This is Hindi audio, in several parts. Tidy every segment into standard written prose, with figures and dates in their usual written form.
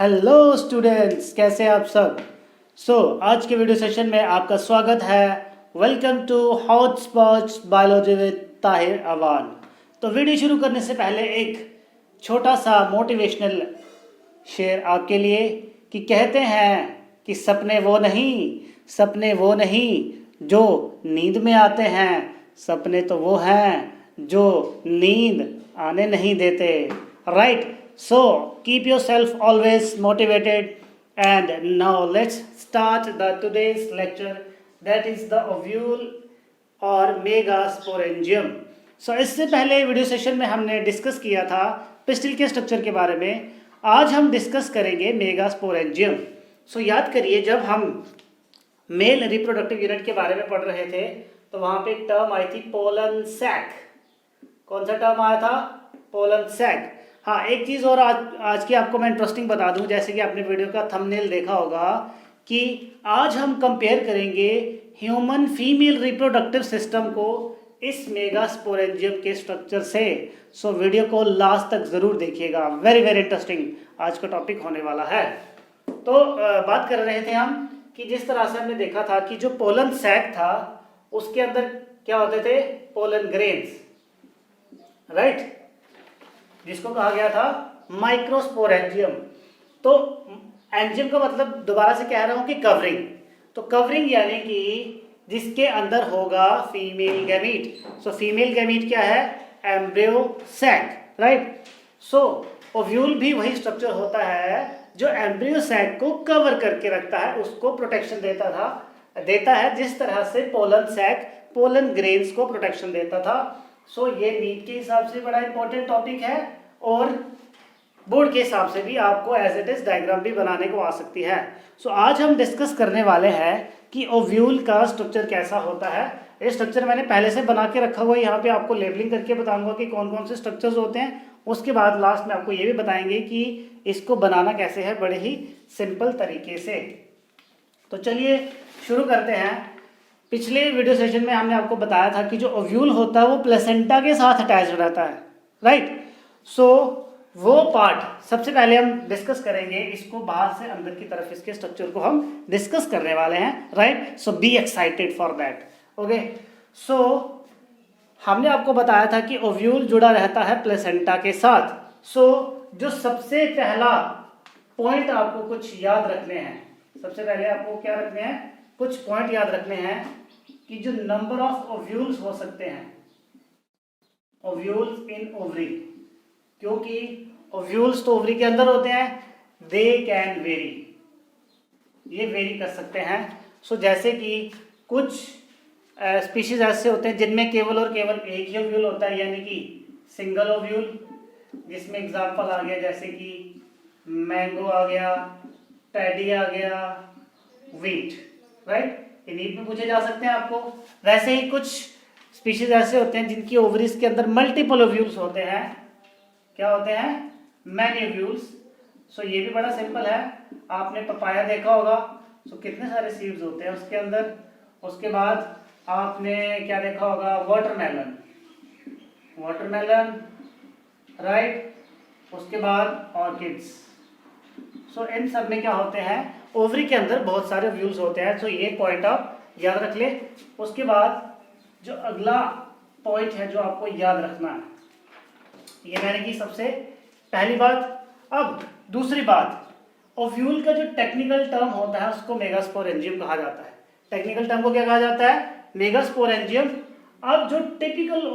हेलो स्टूडेंट्स, कैसे आप सब। आज के वीडियो सेशन में आपका स्वागत है। Welcome to hot spots biology with Tahir Awan. तो वीडियो शुरू करने से पहले एक छोटा सा मोटिवेशनल शेयर आपके लिए कि कहते हैं कि सपने वो नहीं जो नींद में आते हैं, सपने तो वो हैं जो नींद आने नहीं देते। Right? So keep yourself always motivated, and now let's start the today's lecture, that is the ovule or megasporangium. इससे पहले वीडियो सेशन में हमने डिस्कस किया था पिस्टिल के स्ट्रक्चर के बारे में। आज हम डिस्कस करेंगे मेगास्पोरेंजियम। याद करिए, जब हम मेल रिप्रोडक्टिव यूनिट के बारे में पढ़ रहे थे तो वहाँ पे एक टर्म आई थी पोलन सैक। कौन सा टर्म आया था? Pollen sac. हाँ, एक चीज़ और आज की आपको मैं इंटरेस्टिंग बता दूं, जैसे कि आपने वीडियो का थंबनेल देखा होगा कि आज हम कंपेयर करेंगे ह्यूमन फीमेल रिप्रोडक्टिव सिस्टम को इस मेगास्पोरेंजियम के स्ट्रक्चर से। वीडियो को लास्ट तक ज़रूर देखिएगा, वेरी वेरी इंटरेस्टिंग आज का टॉपिक होने वाला है। बात कर रहे थे हम कि जिस तरह से हमने देखा था कि जो पोलन सैक था उसके अंदर क्या होते थे? पोलन ग्रेन्स, राइट, जिसको कहा गया था माइक्रोस्पोरेंजियम। तो एंजियम का मतलब दोबारा से कह रहा हूं कि कवरिंग। तो कवरिंग यानी कि जिसके अंदर होगा फीमेल गैमीट। फीमेल गैमीट क्या है? Embryo sac, right. ओव्यूल भी वही स्ट्रक्चर होता है जो एम्ब्रियो सैक को कवर करके रखता है, उसको प्रोटेक्शन देता है जिस तरह से पोलन सैक पोलन ग्रेन्स को प्रोटेक्शन देता था। ये नीट के हिसाब से बड़ा इंपॉर्टेंट टॉपिक है और बोर्ड के हिसाब से भी आपको एज इट इज डायग्राम भी बनाने को आ सकती है। आज हम डिस्कस करने वाले हैं कि ओव्यूल का स्ट्रक्चर कैसा होता है। ये स्ट्रक्चर मैंने पहले से बना के रखा हुआ है, यहाँ पे आपको लेबलिंग करके बताऊंगा कि कौन कौन से स्ट्रक्चर्स होते हैं। उसके बाद लास्ट में आपको ये भी बताएंगे कि इसको बनाना कैसे है, बड़े ही सिंपल तरीके से। तो चलिए शुरू करते हैं। पिछले वीडियो सेशन में हमने आपको बताया था कि जो ओव्यूल होता है वो प्लेसेंटा के साथ अटैच रहता है, राइट। वो पार्ट सबसे पहले हम डिस्कस करेंगे, इसको बाहर से अंदर की तरफ इसके स्ट्रक्चर को हम डिस्कस करने वाले हैं, right. Be excited for that, okay. हमने आपको बताया था कि ओव्यूल जुड़ा रहता है प्लेसेंटा के साथ। जो सबसे पहला पॉइंट आपको कुछ याद रखने हैं, सबसे पहले आपको क्या रखने हैं? कुछ पॉइंट याद रखने हैं कि जो नंबर ऑफ ओव्यूल्स हो सकते हैं, ओव्यूल्स इन ओवरी, क्योंकि ओव्यूल्स तो ओवरी के अंदर होते हैं, दे कैन वेरी, ये वेरी कर सकते हैं। जैसे कि कुछ स्पीशीज ऐसे होते हैं जिनमें केवल और केवल एक ही ओव्यूल होता है, यानी कि सिंगल ओव्यूल, जिसमें एग्जांपल आ गया जैसे कि मैंगो आ गया, पैडी आ गया, व्हीट, राइट। ये नीट में पूछे जा सकते हैं आपको। वैसे ही कुछ स्पीशीज ऐसे होते हैं जिनकी ओवरीज के अंदर मल्टीपल ओव्यूल्स होते हैं। क्या होते हैं? Many ovules. ये भी बड़ा सिंपल है। आपने पपाया देखा होगा, कितने सारे सीड्स होते हैं उसके अंदर। उसके बाद आपने क्या देखा होगा? Watermelon, right. उसके बाद ऑर्किड्स। इन सब में क्या होते हैं? ओवरी के अंदर बहुत सारे ओव्यूल्स होते हैं। ये पॉइंट आप याद रख ले। उसके बाद जो अगला पॉइंट है जो आपको याद रखना है, ये मैंने की सबसे पहली बात। अब दूसरी बात, ओव्यूल का जो टेक्निकल टर्म होता है उसको मेगास्पोरेंजियम कहा जाता है। टेक्निकल टर्म को क्या कहा जाता है? मेगास्पोरेंजियम। अब जो टिपिकल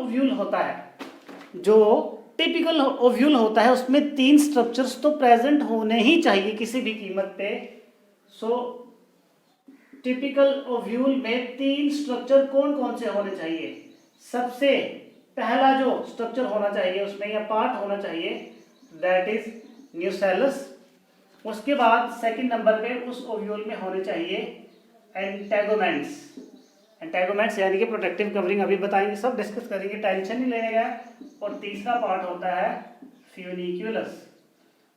ओव्यूल होता है, उसमें 3 स्ट्रक्चर्स तो प्रेजेंट होने ही चाहिए किसी भी कीमत पे। टिपिकल ओव्यूल में 3 स्ट्रक्चर कौन कौन से होने चाहिए? सबसे पहला जो स्ट्रक्चर होना चाहिए उसमें या पार्ट होना चाहिए, दैट इज न्यूसेलस। उसके बाद सेकंड नंबर पे उस ओव्यूल में होने चाहिए एंटेगोमेंट्स यानी कि प्रोटेक्टिव कवरिंग। अभी बताएंगे, सब डिस्कस करेंगे, टेंशन नहीं लेने का। और तीसरा पार्ट होता है फ्यूनिक्यूलस।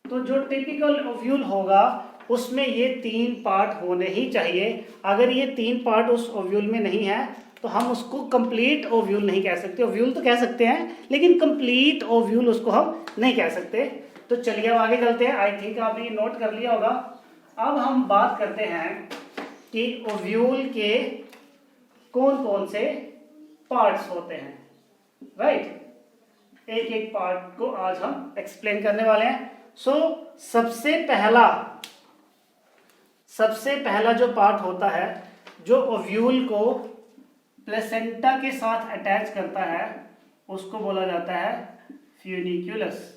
जो टिपिकल ओव्यूल होगा उसमें ये 3 पार्ट होने ही चाहिए। अगर ये 3 पार्ट उस ओव्यूल में नहीं है तो हम उसको कंप्लीट ओव्यूल नहीं कह सकते। ओव्यूल तो कह सकते हैं लेकिन कंप्लीट ओव्यूल उसको हम नहीं कह सकते। तो चलिए अब आगे चलते हैं। आई थिंक आपने ये नोट कर लिया होगा। अब हम बात करते हैं कि ओव्यूल के कौन कौन से पार्ट्स होते हैं, राइट। एक एक पार्ट को आज हम एक्सप्लेन करने वाले हैं। सो सबसे पहला जो पार्ट होता है जो ओव्यूल को प्लेसेंटा के साथ अटैच करता है उसको बोला जाता है फ्यूनिक्यूलस।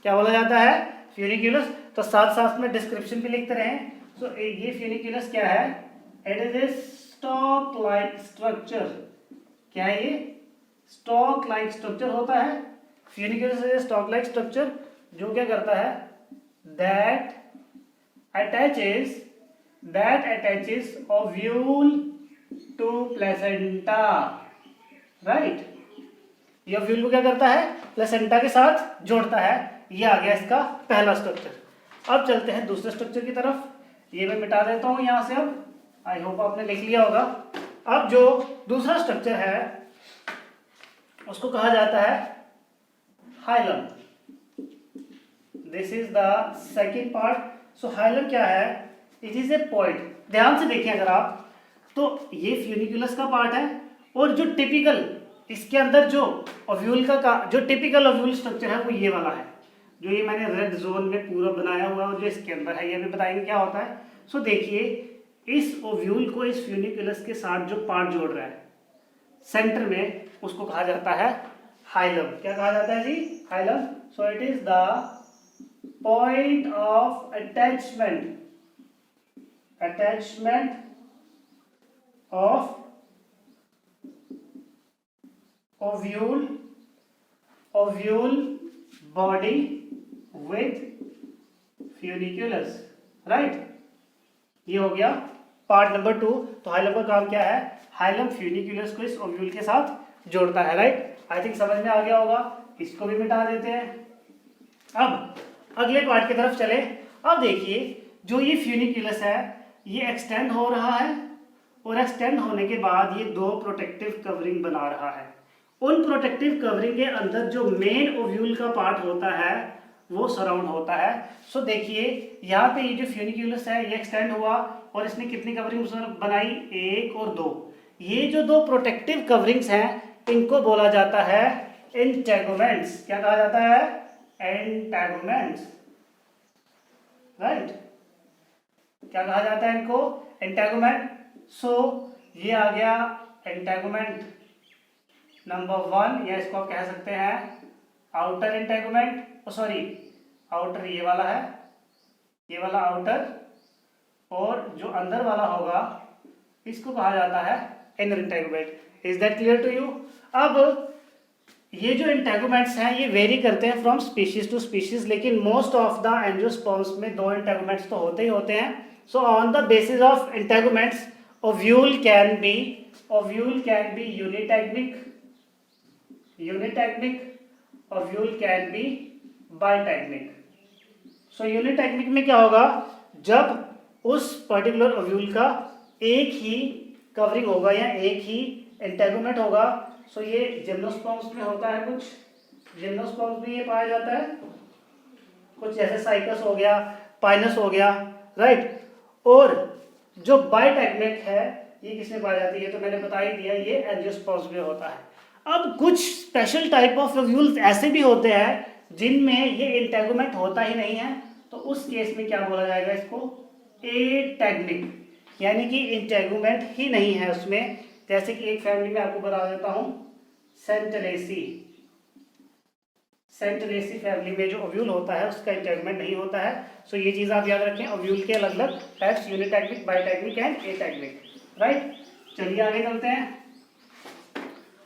क्या बोला जाता है? फ्यूनिक्यूलस। तो साथ साथ में डिस्क्रिप्शन भी लिखते रहें। सो ये फ्यूनिक्यूलस क्या है? It is a stalk like structure. क्या है ये? स्टॉक लाइक स्ट्रक्चर होता है। Funiculus is stalk like structure जो क्या करता है? That attaches ovule to placenta, right. ये ओव्यूल को क्या करता है? प्लेसेंटा के साथ जोड़ता है। ये आ गया इसका पहला स्ट्रक्चर। अब चलते हैं दूसरे स्ट्रक्चर की तरफ। ये मैं मिटा देता हूं यहां से। अब आई होप आपने लिख लिया होगा। अब जो दूसरा स्ट्रक्चर है उसको कहा जाता है hilum. This is the second part. So hilum क्या है? It is A point. ध्यान से देखिए अगर आप, तो ये फ्यूनिक्यूलस का पार्ट है और जो टिपिकल इसके अंदर जो ओव्यूल का जो टिपिकल ओव्यूल स्ट्रक्चर है वो ये वाला है, जो ये मैंने रेड जोन में पूरा बनाया हुआ है और जो इसके अंदर है। ये भी बताएंगे क्या होता है। सो देखिए, इस ओव्यूल को इस फ्यूनिक्यूलस के साथ जो पार्ट जोड़ रहा है सेंटर में, उसको कहा जाता है हाइलम। क्या कहा जाता है जी? Hilum. So it is the point of attachment of ovule body with funiculus, right. ये हो गया पार्ट नंबर 2। तो हाइलम का काम क्या है? हाइलम फ्यूनिक्यूलस को इस ओव्यूल के साथ जोड़ता है, राइट। आई थिंक समझ में आ गया होगा। इसको भी मिटा देते हैं। अब अगले पार्ट की तरफ चले। अब देखिए, जो ये फ्यूनिक्यूलस है ये एक्सटेंड हो रहा है और एक्सटेंड होने के बाद ये दो प्रोटेक्टिव कवरिंग बना रहा है। उन प्रोटेक्टिव कवरिंग के अंदर जो मेन ओव्यूल का पार्ट होता है वो सराउंड होता है। सो देखिए, यहाँ पे ये जो फ्यूनिक्यूलस है ये एक्सटेंड हुआ और इसने कितनी कवरिंग बनाई? 1 और 2। ये जो दो प्रोटेक्टिव कवरिंग्स हैं इनको बोला जाता है इंटेगुमेंट्स। क्या कहा जाता है? Integuments, right. क्या कहा जाता है इनको? इंटेगुमेंट। सो ये आ गया इंटेगुमेंट नंबर 1, या इसको आप कह सकते हैं आउटर इंटेगुमेंट। सॉरी, आउटर ये वाला है, ये वाला आउटर, और जो अंदर वाला होगा इसको कहा जाता है inner integument. Is that clear to you? अब ये जो इंटेगुमेंट्स हैं ये वेरी करते हैं फ्रॉम स्पीशीज टू स्पीशीज, लेकिन मोस्ट ऑफ द एंजियोस्पर्म्स में 2 इंटेगुमेंट्स तो होते ही होते हैं। So on the basis of integuments ovule can be unitegmic, ovule can be bitegmic. So unitegmic में क्या होगा? जब उस पर्टिकुलर ओव्यूल का एक ही कवरिंग होगा या एक ही इंटेगुमेंट होगा। सो ये जिम्नोस्पर्म्स में होता है, कुछ जिम्नोस्पर्म्स में ये पाया जाता है, कुछ जैसे साइकस हो गया, पाइनस हो गया, राइट। और जो बाइटैग्मिक है ये किसमें पाई जाती है? तो मैंने बता ही दिया, ये एंजियोस्पर्म्स में होता है। अब कुछ स्पेशल टाइप ऑफ ओव्यूल्स ऐसे भी होते हैं जिनमें ये इंटेगुमेंट होता ही नहीं है, तो उस केस में क्या बोला जाएगा? इसको एटैग्मिक, यानी कि इंटेगुमेंट ही नहीं है उसमें। जैसे कि एक फैमिली में आपको बता देता हूं, सेंटलेसी फैमिली में जो ओव्यूल होता है उसका इंटेगुमेंट नहीं होता है। सो ये चीज आप याद रखें, ओव्यूल के अलग अलग टाइप्स, यूनिटैग्मिक, बाइटैग्मिक एंड एटैग्मिक, राइट। चलिए आगे चलते हैं।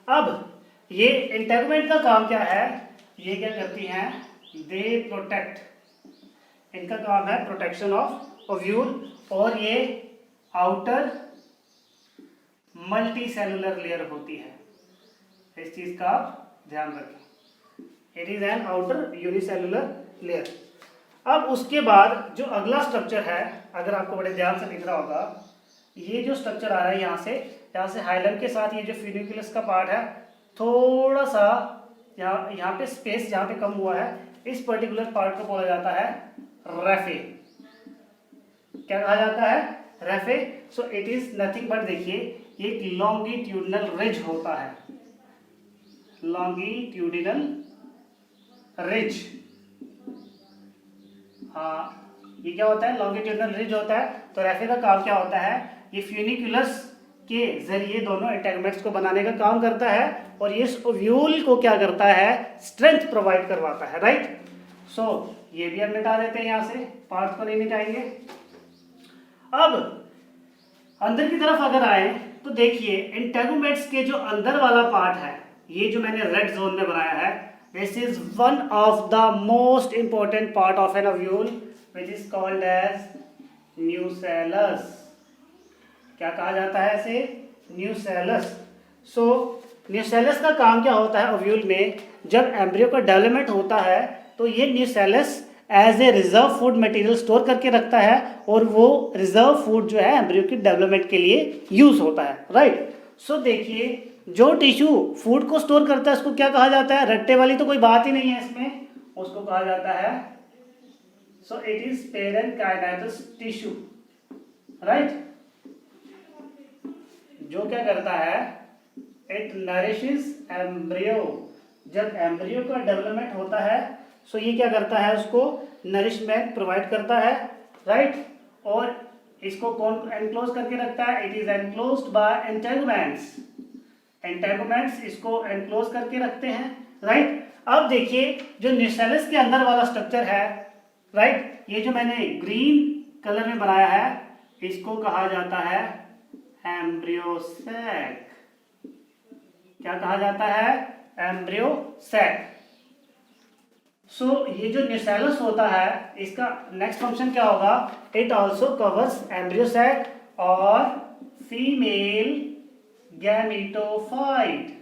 अब ये इंटेगुमेंट का काम क्या है? ये क्या करती हैं? दे प्रोटेक्ट, इनका काम है प्रोटेक्शन ऑफ ओव्यूल, और ये आउटर मल्टी सेलुलर लेयर होती है। इस चीज का आप ध्यान रखें। It is an outer unicellular layer. अब उसके बाद जो अगला स्ट्रक्चर है, अगर आपको बड़े ध्यान से दिख रहा होगा, ये जो स्ट्रक्चर आ रहा है यहाँ से हाइलम के साथ ये जो फ्यूनिक्यूलस का पार्ट है, थोड़ा सा यहाँ पे स्पेस जहाँ पे कम हुआ है इस पर्टिकुलर पार्ट को बोला जाता है रेफे। क्या कहा जाता है? Raphe. So it is nothing but, देखिए एक लॉन्गिट्यूडिनल रिज होता है, लॉन्गिट्यूडिनल रिज। हाँ, ये क्या होता है? लॉन्गिट्यूडिनल रिज होता है। तो रेफे का काम क्या होता है? ये फ्यूनिकुलस के जरिए दोनों इंटेगुमेंट्स को बनाने का काम करता है और ये ओव्यूल को क्या करता है? स्ट्रेंथ प्रोवाइड करवाता है, राइट। सो ये भी हम मिटा देते हैं, यहां से पार्ट को नहीं मिटाएंगे। अब अंदर की तरफ अगर आए तो देखिए इंटेगुमेंट्स के जो अंदर वाला पार्ट है, ये जो मैंने रेड जोन में बनाया है, this is one of the most important part of an ovule which is called as nucellus. क्या कहा जाता है इसे? न्यूसेलस। सो न्यूसेलस का काम क्या होता है? ओव्यूल में जब एम्ब्रियो का डेवलपमेंट होता है तो ये nucellus as a reserve food material store करके रखता है और वो रिजर्व फूड जो है एम्ब्रियो के डेवलपमेंट के लिए यूज होता है, राइट। सो देखिए जो टिश्यू फूड को स्टोर करता है उसको क्या कहा जाता है? रट्टे वाली तो कोई बात ही नहीं है इसमें, उसको कहा जाता है, so it is parenchymatous tissue, right. जो क्या करता है? It nourishes embryo. जब एम्ब्रियो का डेवलपमेंट होता है सो ये क्या करता है? उसको नरिशमेंट प्रोवाइड करता है, राइट। और इसको कौन एनक्लोज करके रखता है? It is enclosed by integuments. Integuments इसको एनक्लोज करके रखते हैं, राइट। अब देखिए जो न्यूसेलस के अंदर वाला स्ट्रक्चर है, राइट, ये जो मैंने ग्रीन कलर में बनाया है इसको कहा जाता है एम्ब्रियो सैक। क्या कहा जाता है? Embryo sac. सो ये जो न्यूसेलस होता है इसका नेक्स्ट फंक्शन क्या होगा? It also covers embryo sac और फीमेल गैमेटोफाइट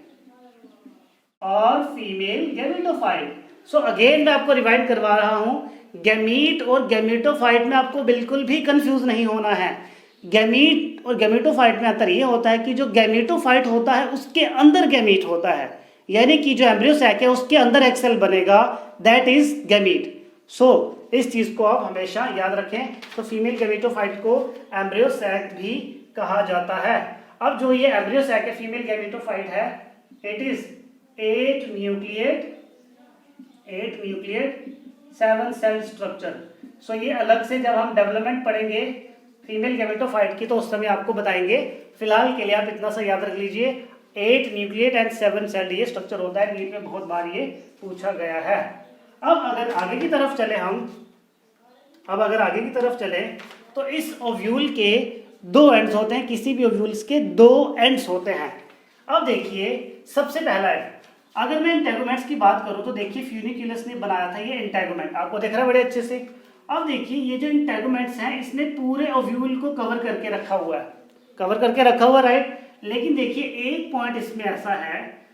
सो अगेन मैं आपको रिवाइंड करवा रहा हूं, गैमीट और गैमेटोफाइट में आपको बिल्कुल भी कंफ्यूज नहीं होना है। गैमीट और गैमेटोफाइट में अंतर ये होता है कि जो गैमेटोफाइट होता है उसके अंदर गैमीट होता है, यानी कि जो एम्ब्रियो सैक है उसके अंदर एक सेल बनेगा, दैट इज गैमीट। सो इस चीज को आप हमेशा याद रखें। तो फीमेल गैमेटोफाइट को एम्ब्रियो सैक भी कहा जाता है। अब जो ये एम्ब्रियो सैक है, फीमेल गैमेटोफाइट है, it is 8 nucleate 7 cell structure. So ये अलग से जब हम डेवलपमेंट पढ़ेंगे फीमेल गैमेटोफाइट की तो उस समय आपको बताएंगे। फिलहाल के लिए आप इतना सा याद रख लीजिए, 8 न्यूक्लिएट एंड 7 सेल ये स्ट्रक्चर होता है। नीट में बहुत बार ये पूछा गया है। अब अगर आगे की तरफ चले तो इस ओव्यूल के 2 एंड्स होते हैं, किसी भी ओव्यूल्स के 2 एंड्स होते हैं। अब देखिए सबसे पहला एंड, अगर मैं इंटेगुमेंट्स की बात करूं तो देखिए फ्यूनिकुलस ने बनाया था ये इंटेगुमेंट, आपको दिख रहा है बड़े अच्छे से। अब देखिए ये जो इंटेगुमेंट्स हैं इसने पूरे ओव्यूल को कवर करके रखा हुआ है, राइट। लेकिन देखिए एक पॉइंट इसमें ऐसा है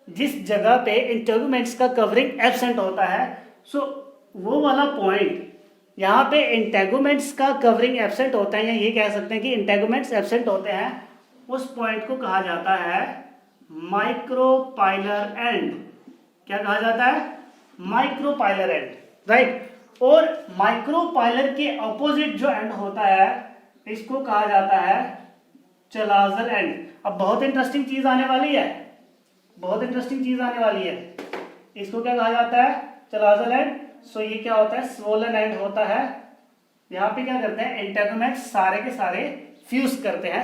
जिस जगह पे इंटेगुमेंट्स का कवरिंग एब्सेंट होता है, सो वो वाला पॉइंट यहाँ पे इंटेगुमेंट्स का कवरिंग एब्सेंट होता है, या ये कह सकते हैं कि इंटेगुमेंट्स एब्सेंट होते हैं, उस पॉइंट को कहा जाता है माइक्रोपाइलर एंड। क्या कहा जाता है? Micropylar and, right. और माइक्रोपाइलर के ऑपोजिट जो एंड होता है इसको कहा जाता है चलाजल एंड। अब बहुत इंटरेस्टिंग चीज आने वाली है, इसको क्या कहा जाता है? Chalazal end. सो ये क्या होता है? स्वोलन एंड होता है। यहाँ पे क्या करते हैं? इंटेगुमेंट्स सारे के सारे फ्यूज करते हैं,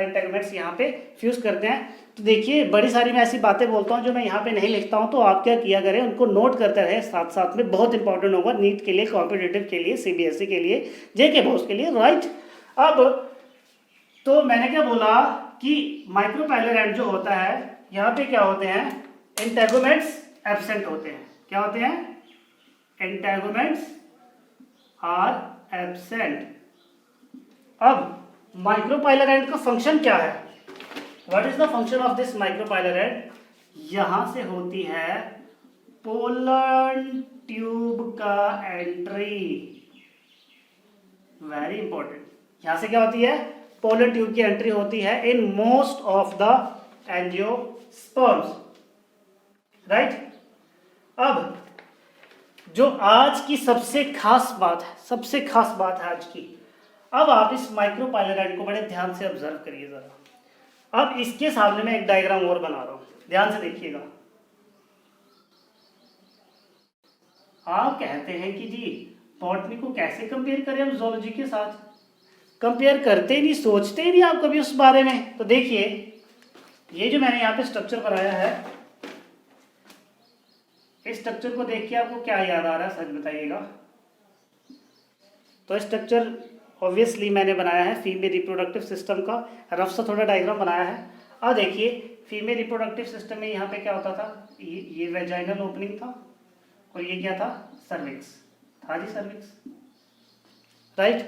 इंटेगुमेंट्स यहाँ पे फ्यूज करते हैं। तो देखिए बड़ी सारी मैं ऐसी बातें बोलता हूँ जो मैं यहाँ पे नहीं लिखता हूँ, तो आप क्या किया करें, उनको नोट करते रहे साथ साथ में, बहुत इंपॉर्टेंट होगा नीट के लिए, कॉम्पिटिटिव के लिए, सीबीएसई के लिए, जेके बॉस के लिए, राइट। अब तो मैंने क्या बोला कि माइक्रोपाइलर एंड जो होता है यहाँ पे क्या होते हैं? इंटेगुमेंट्स एब्सेंट होते हैं। क्या होते हैं? Integuments are absent. अब माइक्रोपाइलर एंड का फंक्शन क्या है? What is the function of this micropylar and? यहां से होती है पोलन ट्यूब का एंट्री, वेरी इंपॉर्टेंट। यहां से क्या होती है? पोलन ट्यूब की एंट्री होती है in most of the angiosperms, right. अब जो आज की सबसे खास बात है, सबसे खास बात है आज की। अब आप इस माइक्रो पाइलोराइड को बड़े ध्यान से ऑब्जर्व करिए जरा। अब इसके सामने मैं एक डायग्राम और बना रहा हूं, ध्यान से देखिएगा। आप कहते हैं कि जी बॉटनी को कैसे कंपेयर करें हम जूलॉजी के साथ, कंपेयर करते ही नहीं, सोचते ही नहीं आप कभी उस बारे में। तो देखिए ये जो मैंने यहाँ पे स्ट्रक्चर बनाया है, इस स्ट्रक्चर को देख के आपको क्या याद आ रहा है, सच बताइएगा। तो स्ट्रक्चर ऑब्वियसली मैंने बनाया है फीमेल रिप्रोडक्टिव सिस्टम का, रफ सा थोड़ा डायग्राम बनाया है। अब देखिए फीमेल रिप्रोडक्टिव सिस्टम में यहाँ पे क्या होता था, ये वेजाइनल ओपनिंग था और ये क्या था, सर्विक्स था जी, सर्विक्स, राइट।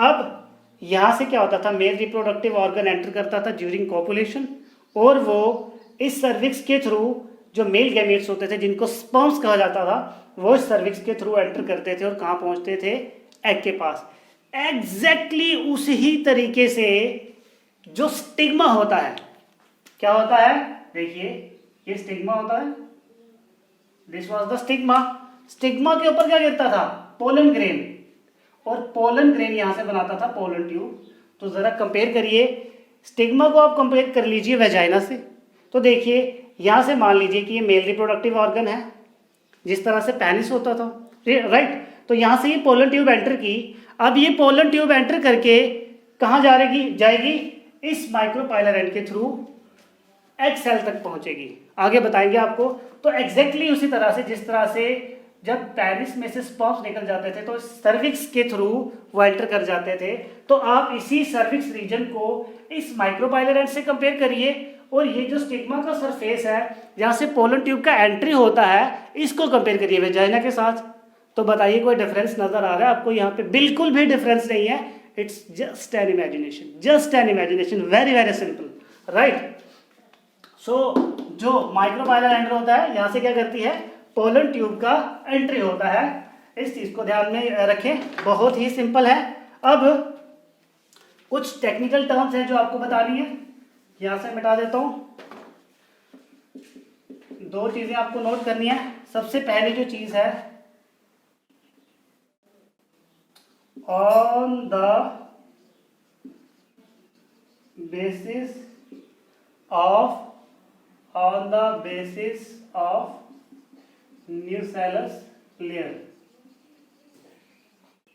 अब यहाँ से क्या होता था, मेल रिप्रोडक्टिव ऑर्गन एंटर करता था ड्यूरिंग कॉपुलेशन, और वो इस सर्विक्स के थ्रू जो मेल गैमेट्स होते थे जिनको स्पर्म्स कहा जाता था, वो इस सर्विक्स के थ्रू एंटर करते थे और कहाँ पहुँचते थे, एग के पास। एग्जैक्टली उसी तरीके से जो स्टिग्मा होता है, क्या होता है, देखिए ये स्टिग्मा होता है, this was the stigma. Stigma के ऊपर क्या गिरता था, पोलन ग्रेन, और पोलन ग्रेन यहां से बनाता था पोलन ट्यूब। तो जरा कंपेयर करिए, स्टिग्मा को आप कंपेयर कर लीजिए वेजाइना से। तो देखिए यहां से मान लीजिए कि ये मेल रिप्रोडक्टिव ऑर्गन है, जिस तरह से पेनिस होता था, राइट। तो यहां से ये पोलन ट्यूब एंटर की। अब ये पोलन ट्यूब एंटर करके कहाँ जाएगी, इस माइक्रोपाइलोरेंट के थ्रू एग सेल तक पहुंचेगी, आगे बताएंगे आपको। तो एग्जैक्टली उसी तरह से जिस तरह से जब पेनिस में से स्पर्म्स निकल जाते थे तो सर्विक्स के थ्रू वो एंटर कर जाते थे। तो आप इसी सर्विक्स रीजन को इस माइक्रोपाइलोरेंट से कंपेयर करिए, और ये जो स्टिग्मा का सरफेस है जहाँ से पोलन ट्यूब का एंट्री होता है, इसको कंपेयर करिए वेजाइना के साथ। तो बताइए कोई डिफरेंस नजर आ रहा है आपको यहाँ पे? बिल्कुल भी डिफरेंस नहीं है, it's just an imagination, just an imagination, very very simple, right. So जो माइक्रोपाइलोरेंट होता है यहाँ से क्या करती है, पोलन ट्यूब का एंट्री होता है। इस चीज को ध्यान में रखें, बहुत ही सिंपल है। अब कुछ टेक्निकल टर्म्स हैं जो आपको बतानी है, यहां से मिटा देता हूं। दो चीजें आपको नोट करनी है। सबसे पहली जो चीज है, on the basis of nucellus layer.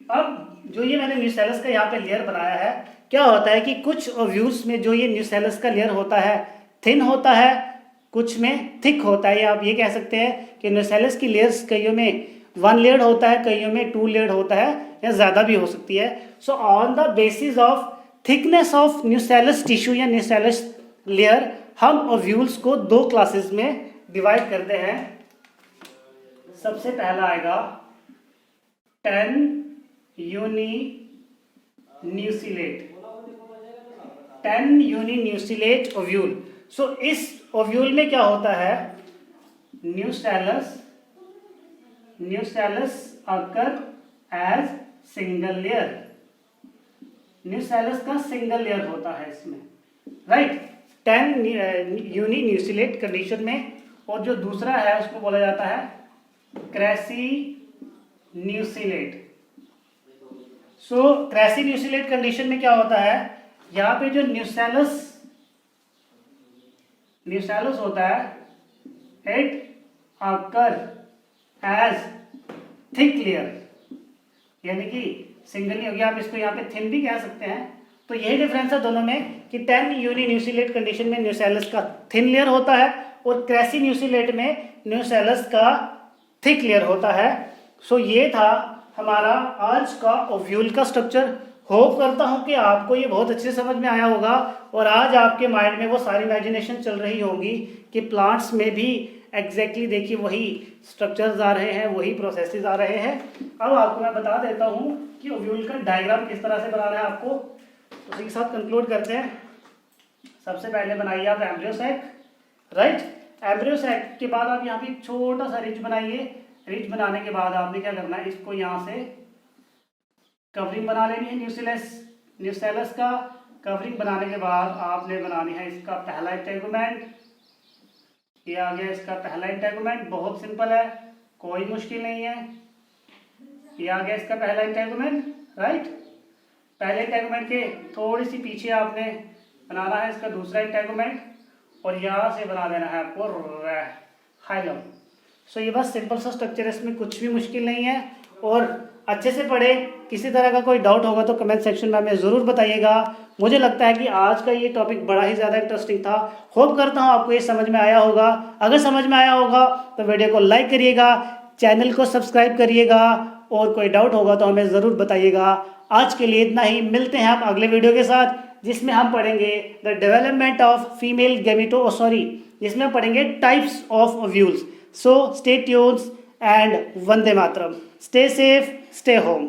अब जो ये मैंने न्यूसेलस का यहाँ पे लेयर बनाया है, क्या होता है कि कुछ ओव्यूल्स में जो ये न्यूसेलस का लेयर होता है थिन होता है, कुछ में थिक होता है। या आप ये कह सकते हैं कि न्यूसेलस की लेयर्स कईयों में 1 लेयर्ड होता है, कईयों में 2 लेयर्ड होता है, या ज़्यादा भी हो सकती है। सो on the basis of thickness of nucellus tissue या न्यूसेलस लेयर, हम ओव्यूल्स को 2 क्लासेस में डिवाइड करते हैं। सबसे पहला आएगा 10 यूनिन्यूसिलेट ओव्यूल। सो इस ओव्यूल में क्या होता है, nucellus occur as single layer, nucellus का सिंगल लेयर होता है इसमें, राइट। 10 यूनिन्यूसिलेट कंडीशन में, और जो दूसरा है उसको बोला जाता है क्रेसिन्यूसिलेट। सो क्रेसिन्यूसिलेट कंडीशन में क्या होता है, यहाँ पे जो न्यूसेलस होता है, it occur as thick layer, यानी कि सिंगल नहीं हो गया, आप इसको यहाँ पे थिन भी कह सकते हैं। तो यही डिफरेंस है दोनों में कि 10 यूनिन्यूसिलेट कंडीशन में न्यूसेलस का थिन लेयर होता है, और क्रेसिन्यूसिलेट में न्यूसेलस का थिक लेयर होता है। सो ये था हमारा आज का ओव्यूल का स्ट्रक्चर। होप करता हूँ कि आपको ये बहुत अच्छे समझ में आया होगा, और आज आपके माइंड में वो सारी इमेजिनेशन चल रही होगी कि प्लांट्स में भी एग्जैक्टली देखिए वही स्ट्रक्चर्स आ रहे हैं, वही प्रोसेसेस आ रहे हैं। अब आपको मैं बता देता हूँ कि ओव्यूल का डायग्राम किस तरह से बनाना है आपको। उसी के साथ कंक्लूड करते हैं। सबसे पहले बनाइए आप embryo sac, right. Embryo sac के बाद आप यहाँ पे एक छोटा सा रिच बनाइए। रिच बनाने के बाद आपने क्या करना है, इसको यहाँ से कवरिंग बना लेनी है न्यूसेलस का। कवरिंग बनाने के बाद आपने बनानी है इसका पहला इंटेगुमेंट। ये आ गया इसका पहला इंटेगुमेंट, बहुत सिंपल है, कोई मुश्किल नहीं है। ये आ गया इसका पहला इंटेगुमेंट, राइट। पहले इंटेगुमेंट के थोड़ी सी पीछे आपने बनाना है इसका दूसरा इंटेगुमेंट, और यहाँ से बना देना है आपको हाइलम। सो ये बस सिंपल सा स्ट्रक्चर है, इसमें कुछ भी मुश्किल नहीं है। और अच्छे से पढ़े, किसी तरह का कोई डाउट होगा तो कमेंट सेक्शन में हमें ज़रूर बताइएगा। मुझे लगता है कि आज का ये टॉपिक बड़ा ही ज़्यादा इंटरेस्टिंग था। होप करता हूँ आपको ये समझ में आया होगा। अगर समझ में आया होगा तो वीडियो को लाइक करिएगा, चैनल को सब्सक्राइब करिएगा, और कोई डाउट होगा तो हमें ज़रूर बताइएगा। आज के लिए इतना ही, मिलते हैं आप अगले वीडियो के साथ, जिसमें हम पढ़ेंगे द डेवलपमेंट ऑफ फीमेल जिसमें हम पढ़ेंगे types of ovules. So stay tuned and Vande Mataram. Stay safe, stay home.